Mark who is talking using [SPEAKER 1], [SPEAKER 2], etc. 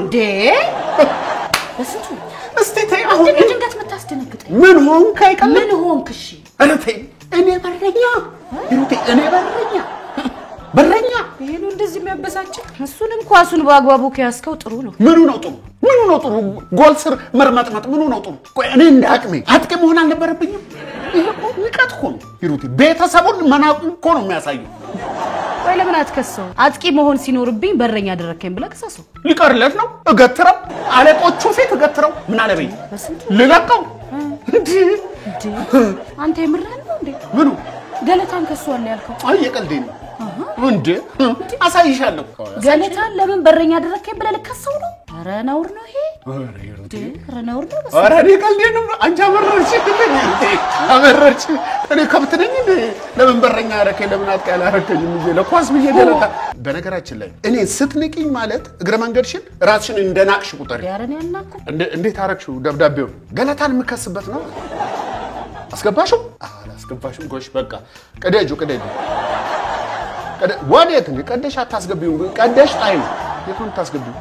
[SPEAKER 1] እንዴ በስንቱ
[SPEAKER 2] እስቲ ተይ አሁን
[SPEAKER 1] ድንገት መታስደነግጠኝ
[SPEAKER 2] ምን ሆንክ አይቀርም
[SPEAKER 1] ምን ሆንክ እሺ
[SPEAKER 2] አረቴ እኔ በረኛ
[SPEAKER 1] ይሄ ነው እንደዚህ የሚያበሳጭ እሱንም ኳሱን በአግባቡ ከያስከው ጥሩ ነው
[SPEAKER 2] ምኑ ነው ጥሩ ጎል ስር መርመጥመጥ ምኑ ነው ጥሩ ቆይ እኔ እንዳቅሜ አጥቂ መሆን አልነበረብኝም ይሄ ንቀት እኮ ነው ሂሩቴ ቤተሰቡን መናቁ እኮ ነው የሚያሳየው
[SPEAKER 1] ወይ ለምን አትከሰው አጥቂ መሆን ሲኖርብኝ በረኛ አደረከኝ ብለህ ከሰሰው
[SPEAKER 2] ሊቀርለት ነው እገትረው አለቆቹ ፊት እገትረው ምን አለበኝ ልለቀው እንዴ
[SPEAKER 1] አንተ የምርህን ነው እንዴ
[SPEAKER 2] ምኑ
[SPEAKER 1] ገለታን ከሷል ያልከው
[SPEAKER 2] አይ የቀልዴ ነው እንዴ አሳይሻለሁ
[SPEAKER 1] ገለታን ለምን በረኛ አደረከኝ ብለህ ልከሰው ነው ኧረ ነውር ነው ይሄ ኧረ ነውር ነው
[SPEAKER 2] ኧረ እኔ ቀልዴ ነው አንቺ አመረርሽ እኔ ከብት ነኝ ለምን በረኛ አደረከኝ ለምን አጥቂ አላደረከኝም እንጂ ለኳስ ብዬ ገለታ በነገራችን ላይ እኔ ስትንቂኝ ማለት እግረ መንገድሽን ራስሽን እንደናቅሽ ቁጠሪ
[SPEAKER 1] ያረን ያናኩ
[SPEAKER 2] እንዴት አረክሽው ደብዳቤው ገለታን የምከስበት ነው አስገባሽው አላስገባሽም ጎሽ በቃ ቀደጁ ወዴት ነው ቀደሽ አታስገቢው ቀደሽ ጣይ ነው የቱን ታስገቢው